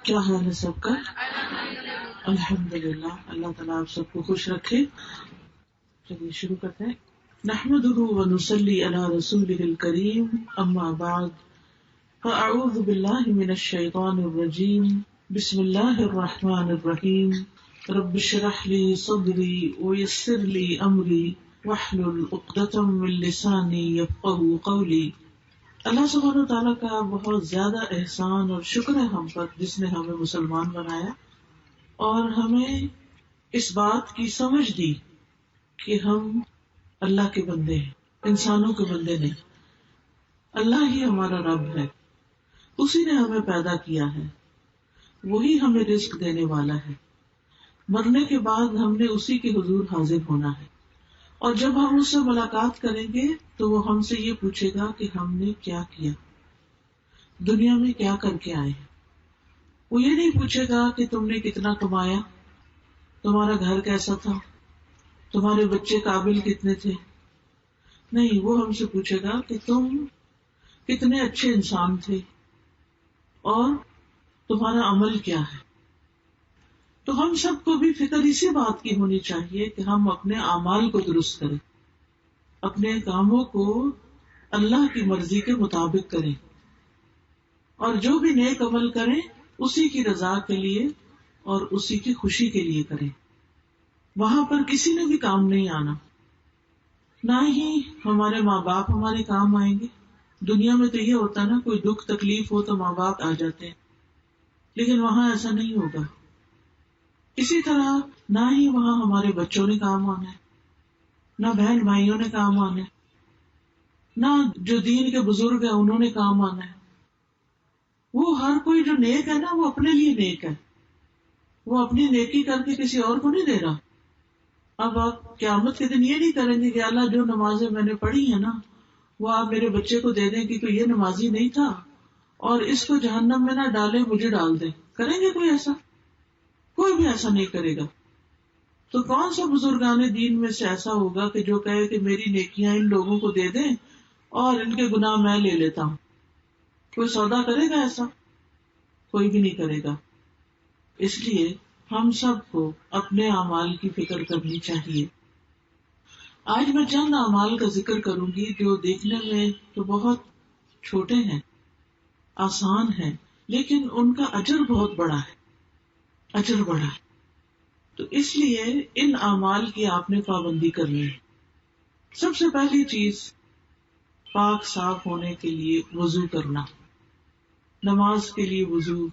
کیا حال ہے سب کا؟ الحمدللہ، اللہ تعالیٰ آپ سب کو خوش رکھے. چلیے شروع کرتے ہیں. نحمده ونصلی علی رسولہ الکریم، اما بعد فاعوذ باللہ من الشیطان الرجیم. بسم اللہ الرحمن الرحیم. رب اشرح لی صدری ویسر لی امری واحلل عقدۃ من لسانی یفقہوا قولی. اللہ سبحانہ و تعالیٰ کا بہت زیادہ احسان اور شکر ہے ہم پر، جس نے ہمیں مسلمان بنایا اور ہمیں اس بات کی سمجھ دی کہ ہم اللہ کے بندے ہیں، انسانوں کے بندے نہیں. اللہ ہی ہمارا رب ہے، اسی نے ہمیں پیدا کیا ہے، وہی ہمیں رزق دینے والا ہے. مرنے کے بعد ہم نے اسی کے حضور حاضر ہونا ہے، اور جب ہم اس سے ملاقات کریں گے تو وہ ہم سے یہ پوچھے گا کہ ہم نے کیا کیا، دنیا میں کیا کر کے آئے ہیں. وہ یہ نہیں پوچھے گا کہ تم نے کتنا کمایا، تمہارا گھر کیسا تھا، تمہارے بچے قابل کتنے تھے. نہیں، وہ ہم سے پوچھے گا کہ تم کتنے اچھے انسان تھے اور تمہارا عمل کیا ہے. تو ہم سب کو بھی فکر اسی بات کی ہونی چاہیے کہ ہم اپنے اعمال کو درست کریں، اپنے کاموں کو اللہ کی مرضی کے مطابق کریں، اور جو بھی نیک عمل کریں اسی کی رضا کے لیے اور اسی کی خوشی کے لیے کریں. وہاں پر کسی نے بھی کام نہیں آنا، نہ ہی ہمارے ماں باپ ہمارے کام آئیں گے. دنیا میں تو یہ ہوتا نا، کوئی دکھ تکلیف ہو تو ماں باپ آ جاتے ہیں، لیکن وہاں ایسا نہیں ہوگا. اسی طرح نہ ہی وہاں ہمارے بچوں نے کام آنا ہے، نہ بہن بھائیوں نے کام آنا ہے، نہ جو دین کے بزرگ ہیں انہوں نے کام آنا ہے. وہ ہر کوئی جو نیک ہے نا، وہ اپنے لیے نیک ہے، وہ اپنی نیکی کر کے کسی اور کو نہیں دے رہا. اب آپ قیامت کے دن یہ نہیں کریں گے کہ اللہ جو نمازیں میں نے پڑھی ہیں نا وہ آپ میرے بچے کو دے دیں کہ کوئی یہ نمازی نہیں تھا اور اس کو جہنم میں نہ ڈالے، مجھے ڈال دیں. کریں گے کوئی ایسا؟ کوئی بھی ایسا نہیں کرے گا. تو کون سا بزرگان دین میں سے ایسا ہوگا کہ جو کہے کہ میری نیکیاں ان لوگوں کو دے دیں اور ان کے گناہ میں لے لیتا ہوں؟ کوئی سودا کرے گا ایسا؟ کوئی بھی نہیں کرے گا. اس لیے ہم سب کو اپنے اعمال کی فکر کرنی چاہیے. آج میں چند اعمال کا ذکر کروں گی جو دیکھنے میں تو بہت چھوٹے ہیں، آسان ہیں، لیکن ان کا اجر بہت بڑا ہے، اجر بڑا ہے. تو اس لیے ان اعمال کی آپ نے پابندی کرنی ہے. سب سے پہلی چیز، پاک صاف ہونے کے لیے وضو کرنا. نماز کے لیے وضو،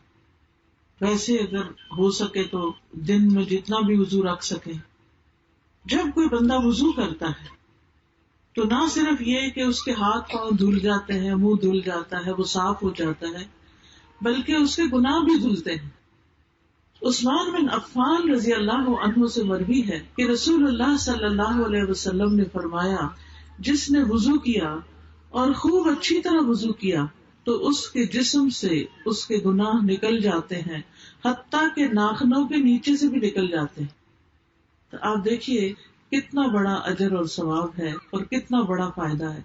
ویسے اگر ہو سکے تو دن میں جتنا بھی وضو رکھ سکے. جب کوئی بندہ وضو کرتا ہے تو نہ صرف یہ کہ اس کے ہاتھ پاؤں دھل جاتے ہیں، منہ دھل جاتا ہے، وہ صاف ہو جاتا ہے، بلکہ اس کے گناہ بھی دھلتے ہیں. عثمان بن عفان رضی اللہ عنہ سے مروی ہے کہ رسول اللہ صلی اللہ علیہ وسلم نے فرمایا، جس نے وضو کیا اور خوب اچھی طرح وضو کیا تو اس کے جسم سے اس کے گناہ نکل جاتے ہیں، حتیٰ کہ ناخنوں کے نیچے سے بھی نکل جاتے ہیں. تو آپ دیکھیے کتنا بڑا اجر اور ثواب ہے اور کتنا بڑا فائدہ ہے.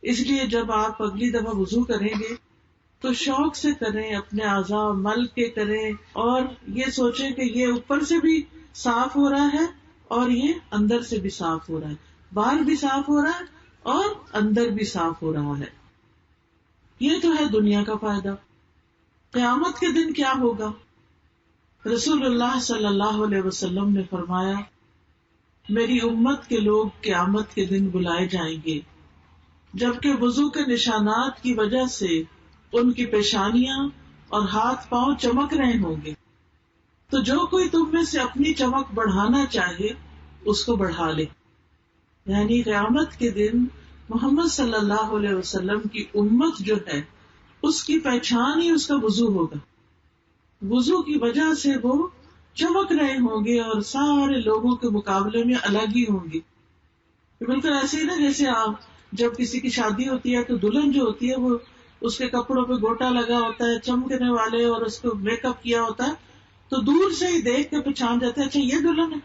اس لیے جب آپ اگلی دفعہ وضو کریں گے تو شوق سے کریں، اپنے اعضاء مل کے کریں، اور یہ سوچیں کہ یہ اوپر سے بھی صاف ہو رہا ہے اور یہ اندر سے بھی صاف ہو رہا ہے، باہر بھی صاف ہو رہا ہے اور اندر بھی صاف ہو رہا ہے. یہ تو ہے دنیا کا فائدہ. قیامت کے دن کیا ہوگا؟ رسول اللہ صلی اللہ علیہ وسلم نے فرمایا، میری امت کے لوگ قیامت کے دن بلائے جائیں گے جبکہ وضو کے نشانات کی وجہ سے ان کی پیشانیاں اور ہاتھ پاؤں چمک رہے ہوں گے. تو جو کوئی تم میں سے اپنی چمک بڑھانا چاہے اس کو بڑھا لے. یعنی قیامت کے دن محمد صلی اللہ علیہ وسلم کی امت جو ہے اس کی پہچان ہی اس کا وضو ہوگا. وضو کی وجہ سے وہ چمک رہے ہوں گے اور سارے لوگوں کے مقابلے میں الگ ہی ہوں گے. بالکل ایسے ہی نا جیسے آپ جب کسی کی شادی ہوتی ہے تو دلہن جو ہوتی ہے وہ اس کے کپڑوں پہ گوٹا لگا ہوتا ہے، چمکنے والے، اور اس کو میک اپ کیا ہوتا ہے، تو دور سے ہی دیکھ کے پہچان جاتے ہیں اچھا یہ دلہن ہے.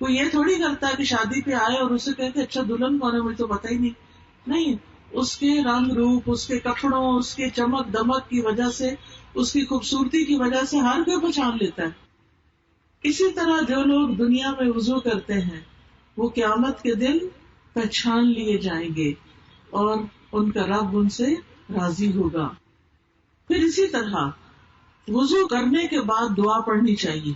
وہ یہ تھوڑی کرتا ہے کہ شادی پہ آئے اور اسے کہے کہ اچھا دلہن کون ہے، مجھے تو پتہ ہی نہیں. اس کے رنگ روپ، اس کے کپڑوں، اس کے چمک دمک کی وجہ سے اس کی خوبصورتی کی وجہ سے ہر کوئی پہچان لیتا ہے. اسی طرح جو لوگ دنیا میں وضو کرتے ہیں وہ قیامت کے دن پہچان لیے جائیں گے اور ان کا رب ان سے راضی ہوگا. پھر اسی طرح وضو کرنے کے بعد دعا پڑھنی چاہیے،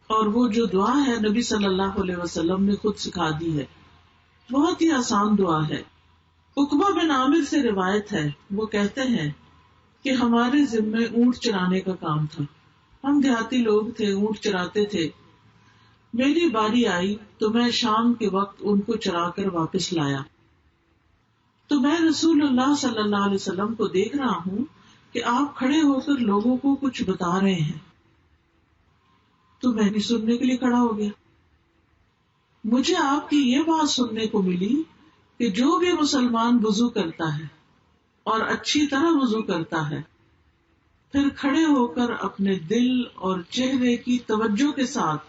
اور وہ جو دعا ہے نبی صلی اللہ علیہ وسلم نے خود سکھا دی ہے، بہت ہی آسان دعا ہے. عقبہ بن عامر سے روایت ہے، وہ کہتے ہیں کہ ہمارے ذمے اونٹ چرانے کا کام تھا. ہم دیہاتی لوگ تھے، اونٹ چراتے تھے. میری باری آئی تو میں شام کے وقت ان کو چرا کر واپس لایا تو میں رسول اللہ صلی اللہ علیہ وسلم کو دیکھ رہا ہوں کہ آپ کھڑے ہو کر لوگوں کو کچھ بتا رہے ہیں. تو میں بھی سننے کے لیے کھڑا ہو گیا. مجھے آپ کی یہ بات سننے کو ملی کہ جو بھی مسلمان وضو کرتا ہے اور اچھی طرح وضو کرتا ہے، پھر کھڑے ہو کر اپنے دل اور چہرے کی توجہ کے ساتھ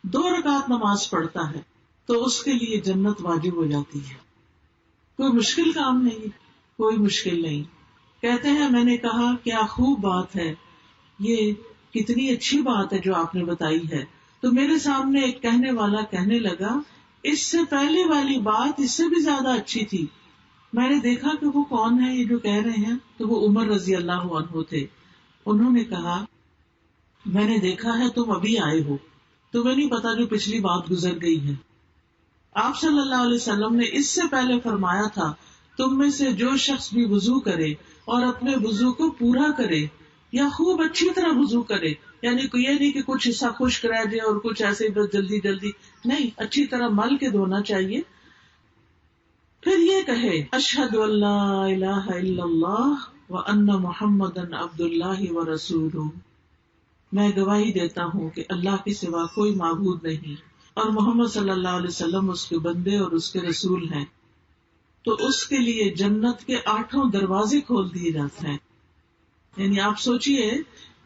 2 رکعت نماز پڑھتا ہے تو اس کے لیے جنت واجب ہو جاتی ہے. کوئی مشکل کام نہیں، کوئی مشکل نہیں. کہتے ہیں میں نے کہا کیا خوب بات ہے، یہ کتنی اچھی بات ہے جو آپ نے بتائی ہے. تو میرے سامنے ایک کہنے والا کہنے لگا اس سے پہلے والی بات اس سے بھی زیادہ اچھی تھی. میں نے دیکھا کہ وہ کون ہے یہ جو کہہ رہے ہیں، تو وہ عمر رضی اللہ عنہ تھے. انہوں نے کہا میں نے دیکھا ہے تم ابھی آئے ہو، تمہیں نہیں پتا جو پچھلی بات گزر گئی ہے. آپ صلی اللہ علیہ وسلم نے اس سے پہلے فرمایا تھا تم میں سے جو شخص بھی وضو کرے اور اپنے وضو کو پورا کرے یا خوب اچھی طرح وضو کرے، یعنی یہ نہیں کہ کچھ حصہ خشک رہ جائے اور کچھ ایسے بس جلدی جلدی نہیں، اچھی طرح مل کے دھونا چاہیے. پھر یہ کہے اشہد ان لا الہ الا اللہ وان محمدا عبد اللہ ورسولہ، میں گواہی دیتا ہوں کہ اللہ کے سوا کوئی معبود نہیں اور محمد صلی اللہ علیہ وسلم اس کے بندے اور اس کے رسول ہیں، تو اس کے لیے جنت کے 8 دروازے کھول دیے جاتے ہیں. یعنی آپ سوچئے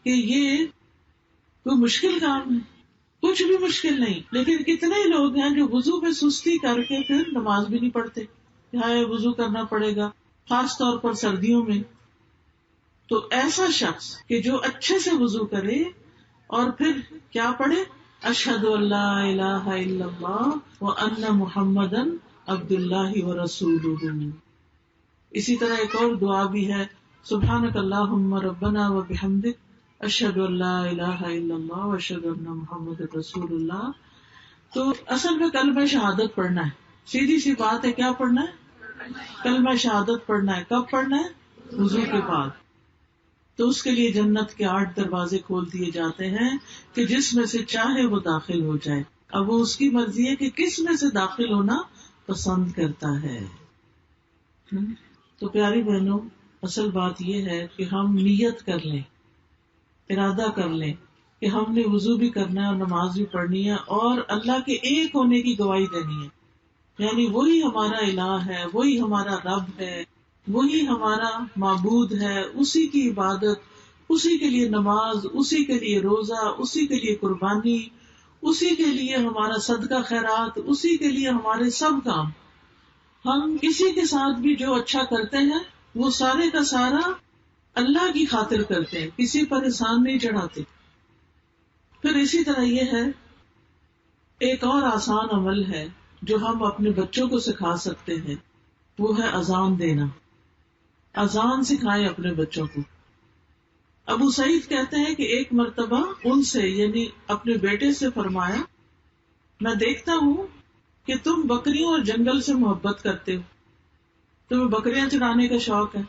کہ یہ کوئی مشکل کام ہے، کچھ بھی مشکل نہیں. لیکن کتنے لوگ ہیں جو وضو میں سستی کر کے پھر نماز بھی نہیں پڑھتے. ہائے وضو کرنا پڑے گا، خاص طور پر سردیوں میں. تو ایسا شخص کہ جو اچھے سے وضو کرے اور پھر کیا پڑھے اشہد ان لا الہ الا اللہ وان محمدا عبد اللہ ورسولہ. اسی طرح ایک اور دعا بھی ہے سبحانک اللہم ربنا وبحمدک اشہد ان لا الہ الا اللہ واشہد ان محمد رسول اللہ. تو اصل میں کلمہ شہادت پڑھنا ہے، سیدھی سی بات ہے. کیا پڑھنا ہے؟ کلمہ شہادت پڑھنا ہے. کب پڑھنا ہے؟ وضو کے بعد. تو اس کے لیے جنت کے 8 دروازے کھول دیے جاتے ہیں کہ جس میں سے چاہے وہ داخل ہو جائے. اب وہ اس کی مرضی ہے کہ کس میں سے داخل ہونا پسند کرتا ہے. تو پیاری بہنوں، اصل بات یہ ہے کہ ہم نیت کر لیں، ارادہ کر لیں کہ ہم نے وضو بھی کرنا ہے اور نماز بھی پڑھنی ہے اور اللہ کے ایک ہونے کی گواہی دینی ہے. یعنی وہی ہمارا الہ ہے، وہی ہمارا رب ہے، وہی ہمارا معبود ہے. اسی کی عبادت، اسی کے لیے نماز، اسی کے لیے روزہ، اسی کے لیے قربانی، اسی کے لیے ہمارا صدقہ خیرات، اسی کے لیے ہمارے سب کام. ہم کسی کے ساتھ بھی جو اچھا کرتے ہیں وہ سارے کا سارا اللہ کی خاطر کرتے ہیں، کسی پر احسان نہیں چڑھاتے. پھر اسی طرح یہ ہے ایک اور آسان عمل ہے جو ہم اپنے بچوں کو سکھا سکتے ہیں، وہ ہے اذان دینا. اذان سکھائیں اپنے بچوں کو. ابو سعید کہتے ہیں کہ ایک مرتبہ ان سے یعنی اپنے بیٹے سے فرمایا میں دیکھتا ہوں کہ تم بکریوں اور جنگل سے محبت کرتے ہو، تمہیں بکریاں چرانے کا شوق ہے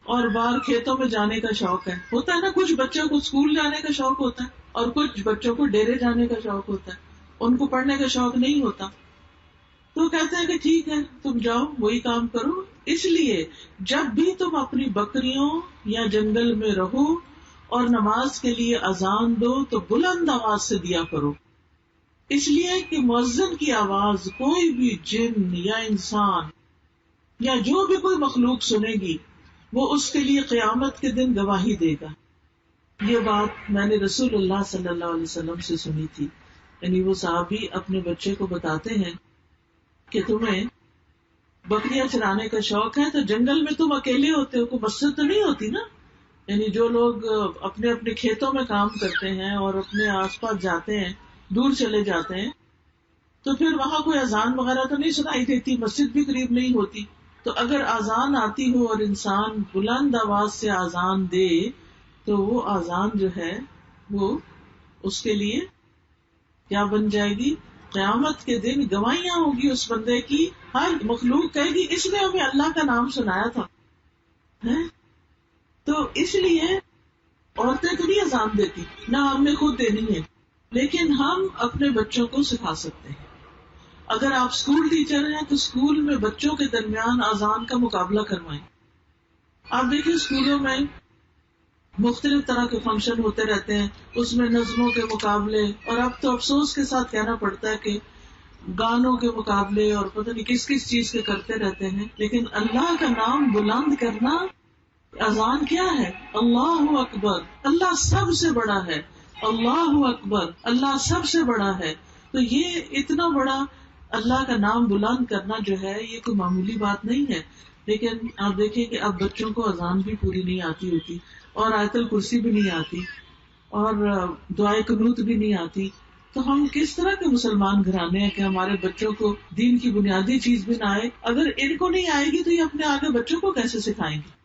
اور باہر کھیتوں میں جانے کا شوق ہے. ہوتا ہے نا، کچھ بچوں کو اسکول جانے کا شوق ہوتا ہے اور کچھ بچوں کو ڈیرے جانے کا شوق ہوتا ہے، ان کو پڑھنے کا شوق نہیں ہوتا. تو کہتے ہیں کہ ٹھیک ہے تم جاؤ وہی کام کرو. اس لیے جب بھی تم اپنی بکریوں یا جنگل میں رہو اور نماز کے لیے اذان دو تو بلند آواز سے دیا کرو، اس لیے کہ مؤذن کی آواز کوئی بھی جن یا انسان یا جو بھی کوئی مخلوق سنے گی وہ اس کے لیے قیامت کے دن گواہی دے گا. یہ بات میں نے رسول اللہ صلی اللہ علیہ وسلم سے سنی تھی. یعنی وہ صحابی اپنے بچے کو بتاتے ہیں کہ تمہیں بکریاں چرانے کا شوق ہے تو جنگل میں تم اکیلے ہوتے ہو، کوئی مسجد تو نہیں ہوتی نا، یعنی جو لوگ اپنے اپنے کھیتوں میں کام کرتے ہیں اور اپنے آس پاس جاتے ہیں، دور چلے جاتے ہیں، تو پھر وہاں کوئی اذان وغیرہ تو نہیں سنائی دیتی، مسجد بھی قریب نہیں ہوتی. تو اگر اذان آتی ہو اور انسان بلند آواز سے اذان دے تو وہ اذان جو ہے وہ اس کے لیے کیا بن جائے گی؟ قیامت کے دن گواہیاں ہوگی اس بندے کی. ہر مخلوق کہے گی اس نے ہمیں اللہ کا نام سنایا تھا. تو اس لیے عورتیں تو نہیں اذان دیتی، نہ ہم نے خود دینی ہے، لیکن ہم اپنے بچوں کو سکھا سکتے ہیں. اگر آپ اسکول ٹیچر ہیں تو اسکول میں بچوں کے درمیان اذان کا مقابلہ کروائیں. آپ دیکھیں اسکولوں میں مختلف طرح کے فنکشن ہوتے رہتے ہیں، اس میں نظموں کے مقابلے، اور اب تو افسوس کے ساتھ کہنا پڑتا ہے کہ گانوں کے مقابلے اور پتہ نہیں کس کس چیز کے کرتے رہتے ہیں. لیکن اللہ کا نام بلند کرنا، اذان کیا ہے؟ اللہ اکبر، اللہ سب سے بڑا ہے، اللہ اکبر، اللہ سب سے بڑا ہے. تو یہ اتنا بڑا اللہ کا نام بلند کرنا جو ہے یہ کوئی معمولی بات نہیں ہے. لیکن آپ دیکھیں کہ اب بچوں کو اذان بھی پوری نہیں آتی ہوتی، اور آیت الکرسی بھی نہیں آتی، اور دعائے قنوت بھی نہیں آتی. تو ہم کس طرح کے مسلمان گھرانے ہیں کہ ہمارے بچوں کو دین کی بنیادی چیز بھی نہ آئے؟ اگر ان کو نہیں آئے گی تو یہ اپنے آگے بچوں کو کیسے سکھائیں گے؟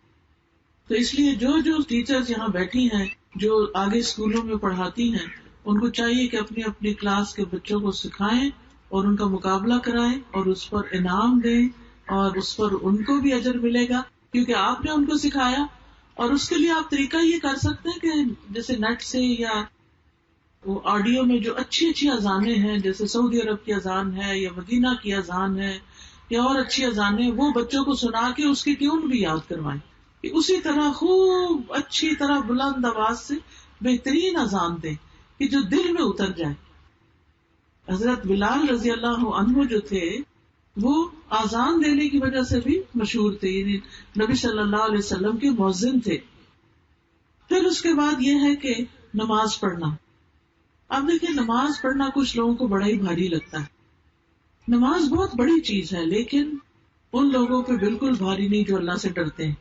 تو اس لیے جو ٹیچرز یہاں بیٹھی ہیں، جو آگے اسکولوں میں پڑھاتی ہیں، ان کو چاہیے کہ اپنی اپنی کلاس کے بچوں کو سکھائیں اور ان کا مقابلہ کرائیں اور اس پر انعام دیں، اور اس پر ان کو بھی اجر ملے گا کیونکہ آپ نے ان کو سکھایا. اور اس کے لیے آپ طریقہ یہ کر سکتے ہیں کہ جیسے نیٹ سے یا وہ آڈیو میں جو اچھی اچھی اذانیں ہیں، جیسے سعودی عرب کی اذان ہے یا مدینہ کی اذان ہے یا اور اچھی اذانیں، وہ بچوں کو سنا کے اس کی ٹیون بھی یاد کروائیں. اسی طرح خوب اچھی طرح بلند آواز سے بہترین اذان دیں کہ جو دل میں اتر جائے. حضرت بلال رضی اللہ عنہ جو تھے وہ اذان دینے کی وجہ سے بھی مشہور تھے، یعنی نبی صلی اللہ علیہ وسلم کے مؤذن تھے. پھر اس کے بعد یہ ہے کہ نماز پڑھنا. اب دیکھیں نماز پڑھنا کچھ لوگوں کو بڑا ہی بھاری لگتا ہے. نماز بہت بڑی چیز ہے، لیکن ان لوگوں پہ بالکل بھاری نہیں جو اللہ سے ڈرتے ہیں،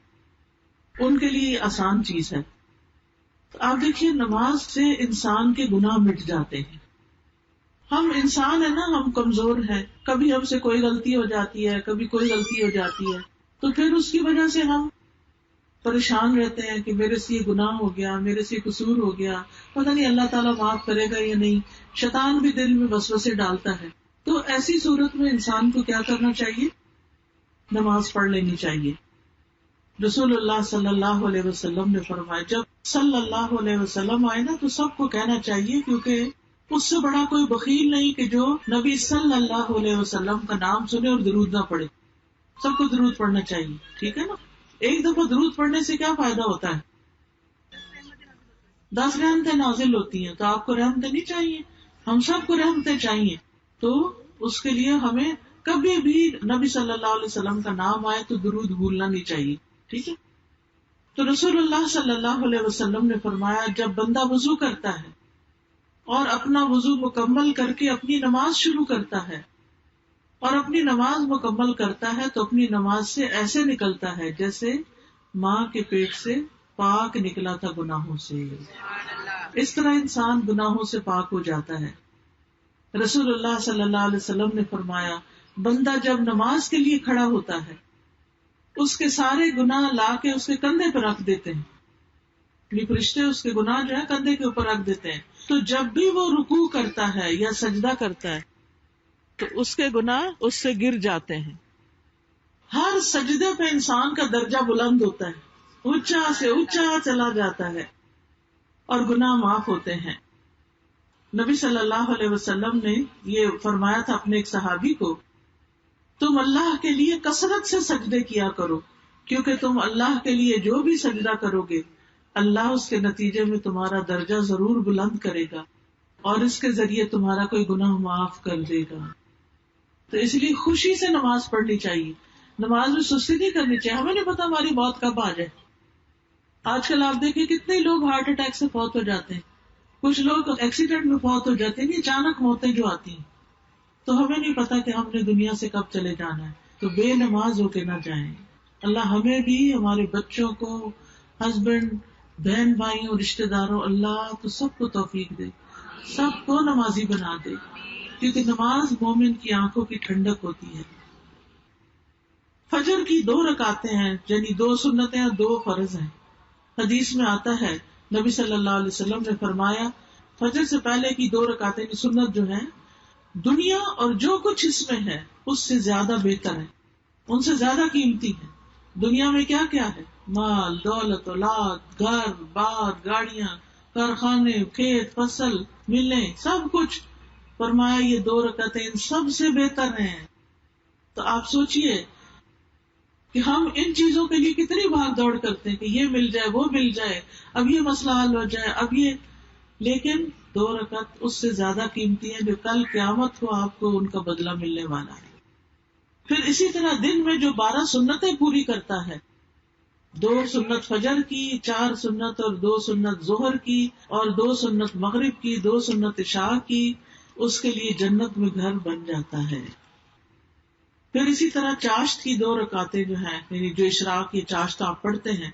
ان کے لیے آسان چیز ہے. آپ دیکھیے نماز سے انسان کے گناہ مٹ جاتے ہیں. ہم انسان ہیں نا، ہم کمزور ہیں، کبھی ہم سے کوئی غلطی ہو جاتی ہے، کبھی کوئی غلطی ہو جاتی ہے، تو پھر اس کی وجہ سے ہم پریشان رہتے ہیں کہ میرے سے یہ گناہ ہو گیا، میرے سے قصور ہو گیا، پتہ نہیں اللہ تعالیٰ معاف کرے گا یا نہیں. شیطان بھی دل میں وسوسے ڈالتا ہے. تو ایسی صورت میں انسان کو کیا کرنا چاہیے؟ نماز پڑھ لینی چاہیے. رسول اللہ صلی اللہ علیہ وسلم نے فرمایا جب صلی اللہ علیہ وسلم آئے نا تو سب کو کہنا چاہیے، کیونکہ اس سے بڑا کوئی بخیل نہیں کہ جو نبی صلی اللہ علیہ وسلم کا نام سنے اور درود نہ پڑھے. سب کو درود پڑھنا چاہیے، ٹھیک ہے نا؟ ایک دفعہ درود پڑھنے سے کیا فائدہ ہوتا ہے؟ 10 رحمتیں نازل ہوتی ہیں. تو آپ کو رحمتیں نہیں چاہیے؟ ہم سب کو رحمتیں چاہیے. تو اس کے لیے ہمیں کبھی بھی نبی صلی اللہ علیہ وسلم کا نام آئے تو درود بھولنا نہیں چاہیے، ٹھیک ہے؟ تو رسول اللہ صلی اللہ علیہ وسلم نے فرمایا جب بندہ وضو کرتا ہے اور اپنا وضو مکمل کر کے اپنی نماز شروع کرتا ہے اور اپنی نماز مکمل کرتا ہے تو اپنی نماز سے ایسے نکلتا ہے جیسے ماں کے پیٹ سے پاک نکلا تھا گناہوں سے. اس طرح انسان گناہوں سے پاک ہو جاتا ہے. رسول اللہ صلی اللہ علیہ وسلم نے فرمایا بندہ جب نماز کے لیے کھڑا ہوتا ہے اس کے سارے گناہ لا کے اس کے کندھے پہ رکھ دیتے ہیں. یہ فرشتے اس کے گناہ جو ہے کندھے کے اوپر رکھ دیتے ہیں. تو جب بھی وہ رکوع کرتا ہے یا سجدہ کرتا ہے تو اس کے گناہ اس سے گر جاتے ہیں. ہر سجدے پہ انسان کا درجہ بلند ہوتا ہے، اونچا سے اونچا چلا جاتا ہے اور گناہ معاف ہوتے ہیں. نبی صلی اللہ علیہ وسلم نے یہ فرمایا تھا اپنے ایک صحابی کو تم اللہ کے لیے کثرت سے سجدے کیا کرو، کیونکہ تم اللہ کے لیے جو بھی سجدہ کرو گے اللہ اس کے نتیجے میں تمہارا درجہ ضرور بلند کرے گا اور اس کے ذریعے تمہارا کوئی گناہ معاف کر دے گا. تو اس لیے خوشی سے نماز پڑھنی چاہیے، نماز میں سستی نہیں کرنی چاہیے. ہمیں نہیں پتا ہماری موت کب آ جائے. آج کل آپ دیکھیں کتنے لوگ ہارٹ اٹیک سے فوت ہو جاتے ہیں، کچھ لوگ ایکسیڈنٹ میں فوت ہو جاتے ہیں. اچانک موتیں جو آتی ہیں تو ہمیں نہیں پتا کہ ہم نے دنیا سے کب چلے جانا ہے. تو بے نماز ہو کے نہ جائیں. اللہ ہمیں بھی، ہمارے بچوں کو، ہسبینڈ بہن بھائیوں رشتہ داروں، اللہ تو سب کو توفیق دے، سب کو نمازی بنا دے، کیونکہ نماز مومن کی آنکھوں کی ٹھنڈک ہوتی ہے۔ فجر کی 2 رکعتیں ہیں، یعنی 2 سنتیں اور 2 فرض ہیں۔ حدیث میں آتا ہے نبی صلی اللہ علیہ وسلم نے فرمایا فجر سے پہلے کی 2 رکعتیں کی سنت جو ہے دنیا اور جو کچھ اس میں ہے اس سے زیادہ بہتر ہے، ان سے زیادہ قیمتی ہے۔ دنیا میں کیا کیا ہے؟ مال، دولت، اولاد، گھر بار، گاڑیاں، کارخانے، کھیت، فصل، ملیں، سب کچھ۔ فرمایا یہ 2 رکعتیں ان سب سے بہتر ہیں۔ تو آپ سوچئے کہ ہم ان چیزوں کے لیے کتنی بھاگ دوڑ کرتے ہیں کہ یہ مل جائے، وہ مل جائے، اب یہ مسئلہ حل ہو جائے، اب یہ، لیکن 2 رکعت اس سے زیادہ قیمتی ہیں جو کل قیامت کو آپ کو ان کا بدلہ ملنے والا ہے۔ پھر اسی طرح دن میں جو 12 سنتیں پوری کرتا ہے، 2 سنت فجر کی، 4 سنت اور 2 سنت ظہر کی، اور 2 سنت مغرب کی، 2 سنت عشاء کی، اس کے لیے جنت میں گھر بن جاتا ہے۔ پھر اسی طرح چاشت کی 2 رکعتیں جو ہیں، یعنی جو اشراق کی چاشت آپ پڑھتے ہیں،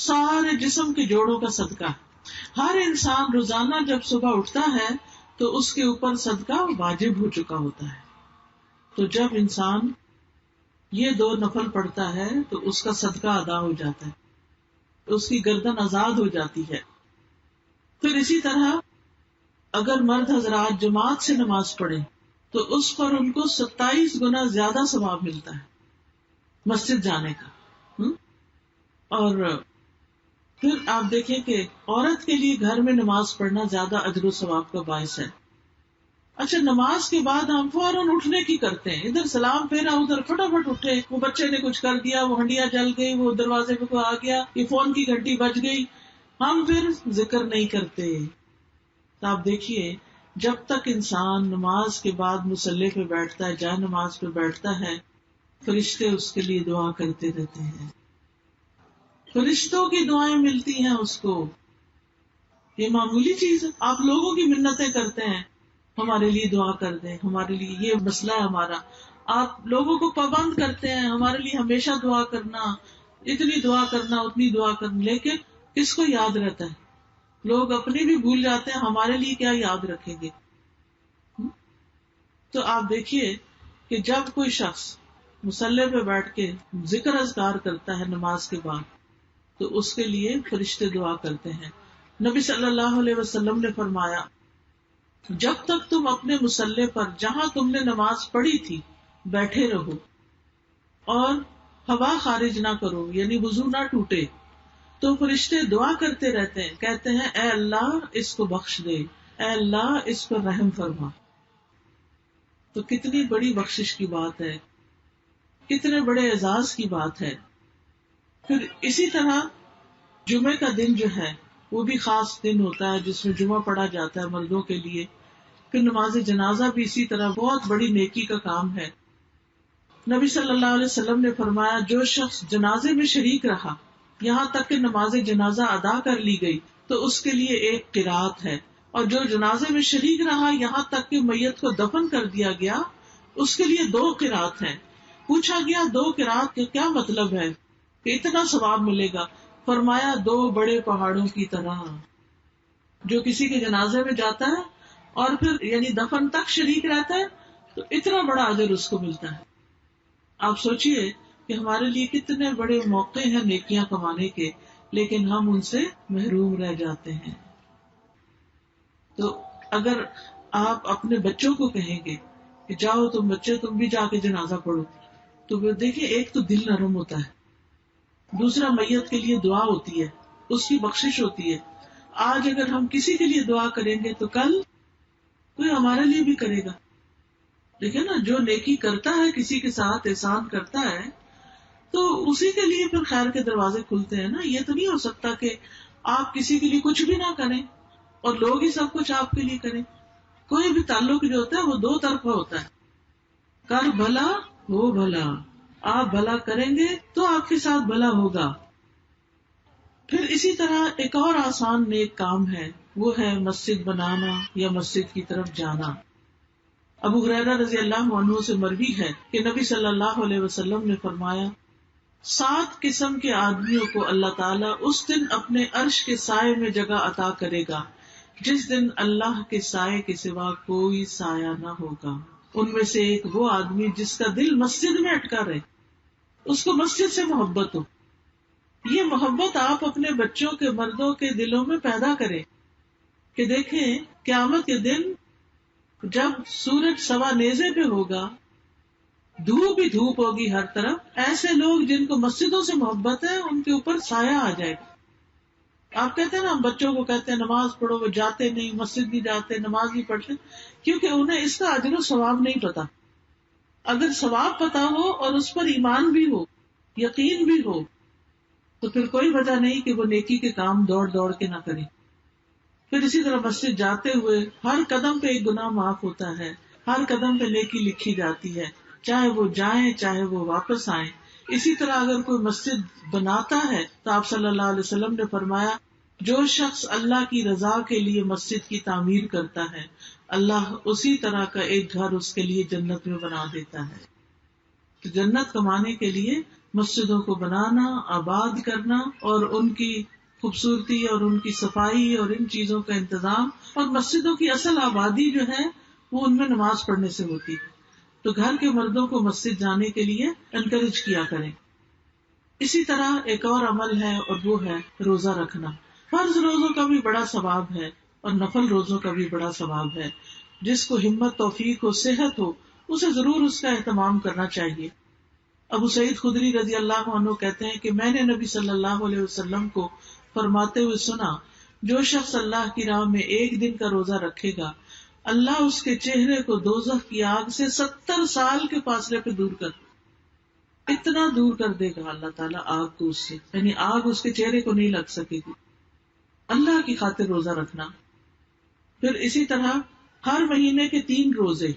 سارے جسم کے جوڑوں کا صدقہ۔ ہر انسان روزانہ جب صبح اٹھتا ہے تو اس کے اوپر صدقہ واجب ہو چکا ہوتا ہے۔ تو جب انسان یہ 2 نفل پڑھتا ہے تو اس کا صدقہ ادا ہو جاتا ہے، اس کی گردن آزاد ہو جاتی ہے۔ پھر اسی طرح اگر مرد حضرات جماعت سے نماز پڑھیں تو اس پر ان کو 27 گنا زیادہ ثواب ملتا ہے مسجد جانے کا۔ اور پھر آپ دیکھیں کہ عورت کے لیے گھر میں نماز پڑھنا زیادہ اجر و ثواب کا باعث ہے۔ اچھا، نماز کے بعد ہم فوراً اٹھنے کی کرتے ہیں، ادھر سلام پھیرا، ادھر فٹافٹ اٹھے، وہ بچے نے کچھ کر دیا، وہ ہنڈیا جل گئی، وہ دروازے پہ کوئی آ گیا، یہ فون کی گھنٹی بج گئی، ہم پھر ذکر نہیں کرتے۔ تو آپ دیکھیے جب تک انسان نماز کے بعد مصلی پہ بیٹھتا ہے، جائے نماز پہ بیٹھتا ہے، فرشتے اس کے لیے دعا کرتے رہتے ہیں، فرشتوں کی دعائیں ملتی ہیں اس کو۔ یہ معمولی چیز ہے، آپ لوگوں کی منتیں کرتے ہیں ہمارے لیے دعا کر دیں، ہمارے لیے یہ مسئلہ ہے ہمارا، آپ لوگوں کو پابند کرتے ہیں ہمارے لیے ہمیشہ دعا کرنا، اتنی دعا کرنا، اتنی دعا کرنا، لیکن کس کو یاد رہتا ہے؟ لوگ اپنی بھی بھول جاتے ہیں، ہمارے لیے کیا یاد رکھیں گے؟ تو آپ دیکھیے کہ جب کوئی شخص مصلی پہ بیٹھ کے ذکر اذکار کرتا ہے نماز کے بعد تو اس کے لیے فرشتے دعا کرتے ہیں۔ نبی صلی اللہ علیہ وسلم نے فرمایا جب تک تم اپنے مصلی پر جہاں تم نے نماز پڑھی تھی بیٹھے رہو اور ہوا خارج نہ کرو، یعنی وضو نہ ٹوٹے، تو فرشتے دعا کرتے رہتے ہیں، کہتے ہیں اے اللہ اس کو بخش دے، اے اللہ اس پر رحم فرما۔ تو کتنی بڑی بخشش کی بات ہے، کتنے بڑے اعزاز کی بات ہے۔ پھر اسی طرح جمعے کا دن جو ہے وہ بھی خاص دن ہوتا ہے جس میں جمعہ پڑھا جاتا ہے مردوں کے لیے۔ پھر نماز جنازہ بھی اسی طرح بہت بڑی نیکی کا کام ہے۔ نبی صلی اللہ علیہ وسلم نے فرمایا جو شخص جنازے میں شریک رہا یہاں تک کہ نماز جنازہ ادا کر لی گئی تو اس کے لیے 1 قرات ہے، اور جو جنازے میں شریک رہا یہاں تک کہ میت کو دفن کر دیا گیا اس کے لیے 2 قرات ہیں۔ پوچھا گیا 2 قرات کا کیا مطلب ہے کہ اتنا ثواب ملے گا؟ فرمایا 2 بڑے پہاڑوں کی طرح۔ جو کسی کے جنازے میں جاتا ہے اور پھر یعنی دفن تک شریک رہتا ہے تو اتنا بڑا اجر اس کو ملتا ہے۔ آپ سوچئے کہ ہمارے لیے کتنے بڑے موقع ہیں نیکیاں کمانے کے، لیکن ہم ان سے محروم رہ جاتے ہیں۔ تو اگر آپ اپنے بچوں کو کہیں گے کہ جاؤ تم بچے تم بھی جا کے جنازہ پڑھو، تو دیکھیں ایک تو دل نرم ہوتا ہے، دوسرا میت کے لیے دعا ہوتی ہے، اس کی بخشش ہوتی ہے۔ آج اگر ہم کسی کے لیے دعا کریں گے تو کل کوئی ہمارے لیے بھی کرے گا۔ دیکھیں نا، جو نیکی کرتا ہے کسی کے ساتھ احسان کرتا ہے تو اسی کے لیے پھر خیر کے دروازے کھلتے ہیں نا۔ یہ تو نہیں ہو سکتا کہ آپ کسی کے لیے کچھ بھی نہ کریں اور لوگ ہی سب کچھ آپ کے لیے کریں۔ کوئی بھی تعلق جو ہوتا ہے وہ 2 طرفہ ہوتا ہے، کر بھلا ہو بھلا، آپ بھلا کریں گے تو آپ کے ساتھ بھلا ہوگا۔ پھر اسی طرح ایک اور آسان نیک کام ہے، وہ ہے مسجد بنانا یا مسجد کی طرف جانا۔ ابو ہریرہ رضی اللہ عنہ سے مروی ہے کہ نبی صلی اللہ علیہ وسلم نے فرمایا 7 قسم کے آدمیوں کو اللہ تعالیٰ اس دن اپنے عرش کے سائے میں جگہ عطا کرے گا جس دن اللہ کے سائے کے سوا کوئی سایہ نہ ہوگا. ان میں سے ایک وہ آدمی جس کا دل مسجد میں اٹکا رہے، اس کو مسجد سے محبت ہو. یہ محبت آپ اپنے بچوں کے، مردوں کے دلوں میں پیدا کریں کہ دیکھیں قیامت کے دن جب سورج سوا نیزے پہ ہوگا، دھوپ ہی دھوپ ہوگی ہر طرف، ایسے لوگ جن کو مسجدوں سے محبت ہے ان کے اوپر سایہ آ جائے گا. آپ کہتے ہیں نا، ہم بچوں کو کہتے ہیں نماز پڑھو، وہ جاتے نہیں، مسجد نہیں جاتے، نماز نہیں پڑھتے، کیونکہ انہیں اس کا اجر و ثواب نہیں پتا. اگر ثواب پتا ہو اور اس پر ایمان بھی ہو، یقین بھی ہو، تو پھر کوئی وجہ نہیں کہ وہ نیکی کے کام دوڑ دوڑ کے نہ کریں. پھر اسی طرح مسجد جاتے ہوئے ہر قدم پہ ایک گناہ معاف ہوتا ہے، ہر قدم پہ نیکی لکھی جاتی ہے، چاہے وہ جائیں چاہے وہ واپس آئیں. اسی طرح اگر کوئی مسجد بناتا ہے تو آپ صلی اللہ علیہ وسلم نے فرمایا، جو شخص اللہ کی رضا کے لیے مسجد کی تعمیر کرتا ہے، اللہ اسی طرح کا ایک گھر اس کے لیے جنت میں بنا دیتا ہے. تو جنت کمانے کے لیے مسجدوں کو بنانا، آباد کرنا اور ان کی خوبصورتی اور ان کی صفائی اور ان چیزوں کا انتظام، اور مسجدوں کی اصل آبادی جو ہے وہ ان میں نماز پڑھنے سے ہوتی ہے. تو گھر کے مردوں کو مسجد جانے کے لیے انکریج کیا کریں. اسی طرح ایک اور عمل ہے اور وہ ہے روزہ رکھنا. فرض روزوں کا بھی بڑا ثواب ہے اور نفل روزوں کا بھی بڑا ثواب ہے. جس کو ہمت، توفیق ہو، صحت ہو، اسے ضرور اس کا اہتمام کرنا چاہیے. ابو سعید خدری رضی اللہ عنہ کہتے ہیں کہ میں نے نبی صلی اللہ علیہ وسلم کو فرماتے ہوئے سنا، جو شخص اللہ کی راہ میں ایک دن کا روزہ رکھے گا، اللہ اس کے چہرے کو دوزخ کی آگ سے 70 سال کے فاصلے پہ دور کر، اتنا دور کر دے گا اللہ تعالیٰ آگ کو اس سے، یعنی آگ اس کے چہرے کو نہیں لگ سکے گی. اللہ کی خاطر روزہ رکھنا. پھر اسی طرح ہر مہینے کے 3 روزے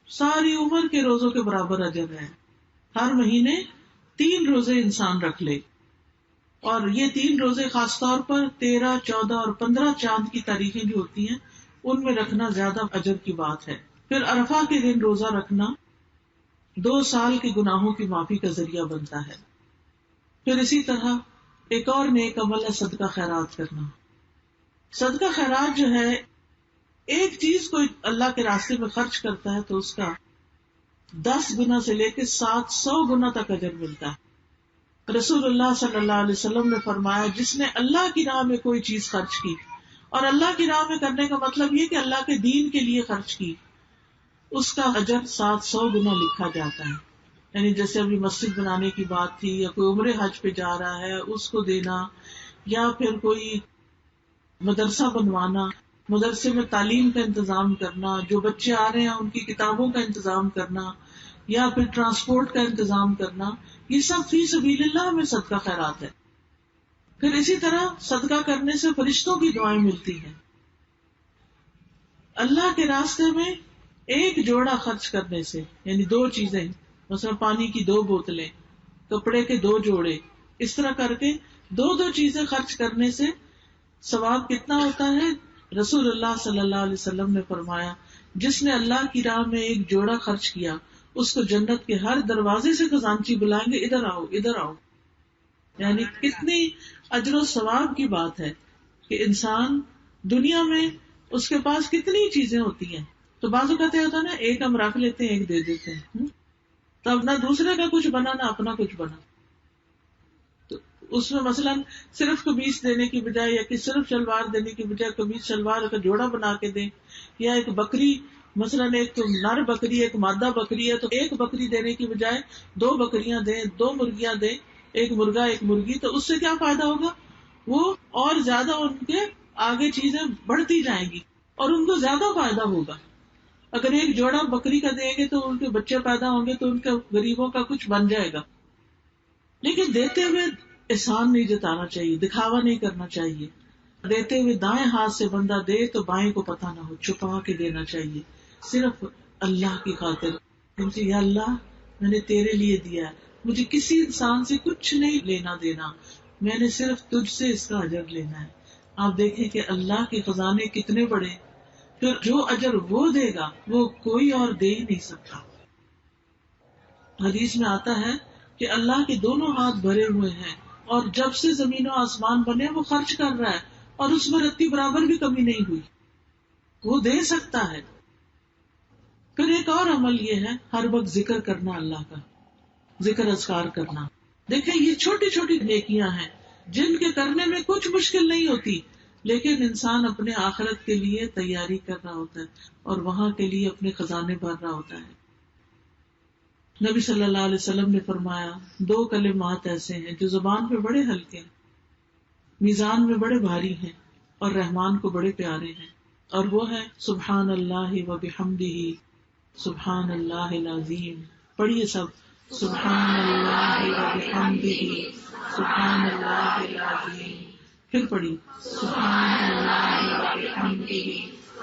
ساری عمر کے روزوں کے برابر اجر ہے. ہر مہینے 3 روزے انسان رکھ لے، اور یہ 3 روزے خاص طور پر 13، 14 اور 15 چاند کی تاریخیں جو ہوتی ہیں ان میں رکھنا زیادہ اجر کی بات ہے. پھر عرفہ کے دن روزہ رکھنا 2 سال کے گناہوں کی معافی کا ذریعہ بنتا ہے. پھر اسی طرح ایک اور نیک عمل ہے صدقہ خیرات کرنا. صدقہ خیرات جو ہے، ایک چیز کو اللہ کے راستے میں خرچ کرتا ہے تو اس کا 10 گنا سے لے کے 700 گنا تک اجر ملتا ہے. رسول اللہ صلی اللہ علیہ وسلم نے فرمایا، جس نے اللہ کی راہ میں کوئی چیز خرچ کی، اور اللہ کی راہ میں کرنے کا مطلب یہ کہ اللہ کے دین کے لیے خرچ کی، اس کا اجر 700 گنا لکھا جاتا ہے. یعنی جیسے ابھی مسجد بنانے کی بات تھی، یا کوئی عمرے حج پہ جا رہا ہے اس کو دینا، یا پھر کوئی مدرسہ بنوانا، مدرسے میں تعلیم کا انتظام کرنا، جو بچے آ رہے ہیں ان کی کتابوں کا انتظام کرنا، یا پھر ٹرانسپورٹ کا انتظام کرنا، یہ سب فی سبیل اللہ میں صدقہ خیرات ہے. پھر اسی طرح صدقہ کرنے سے فرشتوں کی دعائیں ملتی ہیں. اللہ کے راستے میں ایک جوڑا خرچ کرنے سے، یعنی 2 چیزیں، مثلا پانی کی 2 بوتلیں، کپڑے کے 2 جوڑے، اس طرح کر کے 2 چیزیں خرچ کرنے سے ثواب کتنا ہوتا ہے؟ رسول اللہ صلی اللہ علیہ وسلم نے فرمایا، جس نے اللہ کی راہ میں ایک جوڑا خرچ کیا، اس کو جنت کے ہر دروازے سے خزانچی بلائیں گے، ادھر آؤ ادھر آؤ. یعنی کتنی اجر و ثواب کی بات ہے کہ انسان دنیا میں اس کے پاس کتنی چیزیں ہوتی ہیں، تو بعض اوقات ہوتا ہے نا، ایک ہم رکھ لیتے ہیں، ایک دے دیتے ہیں، تب نہ دوسرے کا کچھ بنا نہ اپنا کچھ بنا. تو اس میں مثلا صرف قمیص دینے کی بجائے، یا کہ صرف شلوار دینے کی بجائے قمیص شلوار کا جوڑا بنا کے دیں، یا ایک بکری، مثلا ایک نر بکری ایک مادہ بکری ہے تو ایک بکری دینے کی بجائے 2 بکریاں دیں، 2 مرغیاں دیں، ایک مرغا ایک مرغی. تو اس سے کیا فائدہ ہوگا؟ وہ اور زیادہ ان کے آگے چیزیں بڑھتی جائیں گی اور ان کو زیادہ فائدہ ہوگا. اگر ایک جوڑا بکری کا دیں گے تو ان کے بچے پیدا ہوں گے تو ان کے غریبوں کا کچھ بن جائے گا. لیکن دیتے ہوئے احسان نہیں جتانا چاہیے، دکھاوا نہیں کرنا چاہیے. دیتے ہوئے دائیں ہاتھ سے بندہ دے تو بائیں کو پتہ نہ ہو، چھپا کے دینا چاہیے، صرف اللہ کی خاطر. مجھے یا اللہ میں نے تیرے لیے دیا ہے، مجھے کسی انسان سے کچھ نہیں لینا دینا، میں نے صرف تجھ سے اس کا اجر لینا ہے. آپ دیکھیں کہ اللہ کے خزانے کتنے بڑے، پھر جو اجر وہ دے گا وہ کوئی اور دے ہی نہیں سکتا. حدیث میں آتا ہے کہ اللہ کے دونوں ہاتھ بھرے ہوئے ہیں اور جب سے زمین و آسمان بنے وہ خرچ کر رہا ہے اور اس میں رتی برابر بھی کمی نہیں ہوئی، وہ دے سکتا ہے. پھر ایک اور عمل یہ ہے ہر وقت ذکر کرنا، اللہ کا ذکر اذکار کرنا. دیکھیں یہ چھوٹی چھوٹی نیکیاں ہیں جن کے کرنے میں کچھ مشکل نہیں ہوتی، لیکن انسان اپنے آخرت کے لیے تیاری کر رہا ہوتا ہے اور وہاں کے لیے اپنے خزانے بھر رہا ہوتا ہے. نبی صلی اللہ علیہ وسلم نے فرمایا 2 کلمات ایسے ہیں جو زبان پہ بڑے ہلکے ہیں، میزان میں بڑے بھاری ہیں اور رحمان کو بڑے پیارے ہیں، اور وہ ہے سبحان اللہ و بحمدہ سبحان اللہ العظیم. پڑھیے سب، سبحان اللہ و بحمدہ سبحان اللہ العظیم. پھر پڑھیے سبحان اللہ و بحمدہ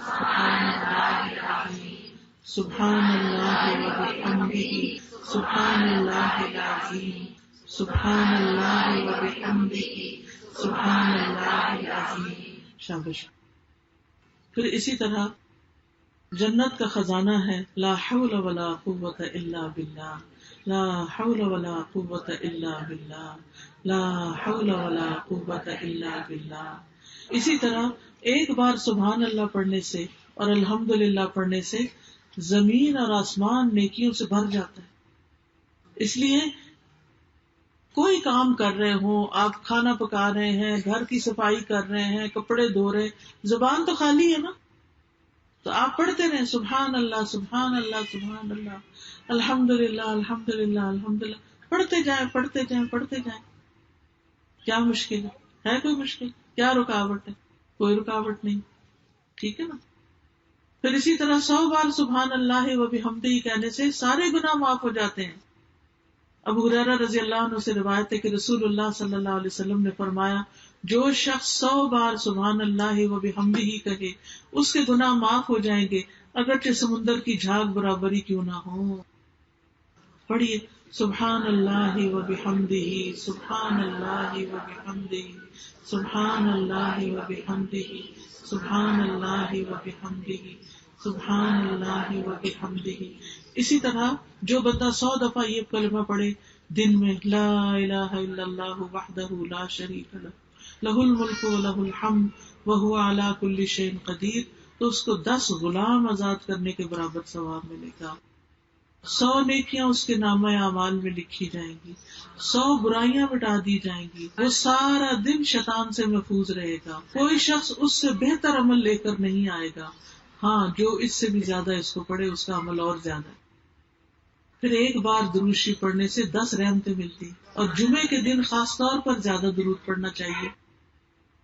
سبحان اللہ العظیم، سبحان اللہ و بحمدہ سبحان اللہ العظیم، سبحان اللہ و بحمدہ سبحان اللہ العظیم. شاباش. پھر اسی طرح جنت کا خزانہ ہے لا حول ولا قوت الا باللہ، لا حول ولا قوت الا باللہ، لا حول ولا قوت الا باللہ. اسی طرح ایک بار سبحان اللہ پڑھنے سے اور الحمدللہ پڑھنے سے زمین اور آسمان نیکیوں سے بھر جاتا ہے. اس لیے کوئی کام کر رہے ہوں، آپ کھانا پکا رہے ہیں، گھر کی صفائی کر رہے ہیں، کپڑے دھو رہے ہیں، زبان تو خالی ہے نا، تو آپ پڑھتے رہیں سبحان اللہ سبحان اللہ سبحان اللہ الحمدللہ الحمدللہ الحمدللہ، پڑھتے جائیں پڑھتے جائیں پڑھتے جائیں. کیا مشکل ہے کوئی مشکل؟ کیا رکاوٹ ہے؟ کوئی رکاوٹ نہیں. ٹھیک ہے نا. پھر اسی طرح 100 بار سبحان اللہ و بحمدہ کہنے سے سارے گناہ معاف ہو جاتے ہیں. ابو ہریرہ رضی اللہ عنہ سے روایت ہے کہ رسول اللہ صلی اللہ علیہ وسلم نے فرمایا جو شخص 100 بار سبحان اللہ و بحمدہ کہے اس کے گناہ معاف ہو جائیں گے اگرچہ سمندر کی جھاگ برابری کیوں نہ ہو. پڑھیے سبحان اللہ و بحمدہ سبحان اللہ و بحمدہ سبحان اللہ و بحمدہ سبحان اللہ و بحمدہ سبحان اللہ و بحمدہ. اسی طرح جو بندہ 100 دفعہ یہ کلمہ پڑھے دن میں لا الہ الا اللہ وحدہ لا شریک لہ لہ الملک و لہ الحمد وہو علی کل شیء قدیر، تو اس کو 10 غلام آزاد کرنے کے برابر ثواب ملے گا. 100 نیکیاں اس کے نامہ اعمال میں لکھی جائیں گی، 100 برائیاں مٹا دی جائیں گی. وہ سارا دن شیطان سے محفوظ رہے گا. کوئی شخص اس سے بہتر عمل لے کر نہیں آئے گا. ہاں جو اس سے بھی زیادہ اس کو پڑھے اس کا عمل اور زیادہ ہے. پھر ایک بار درود شریف پڑھنے سے 10 رحمتیں ملتی، اور جمعے کے دن خاص طور پر زیادہ درود پڑھنا چاہیے.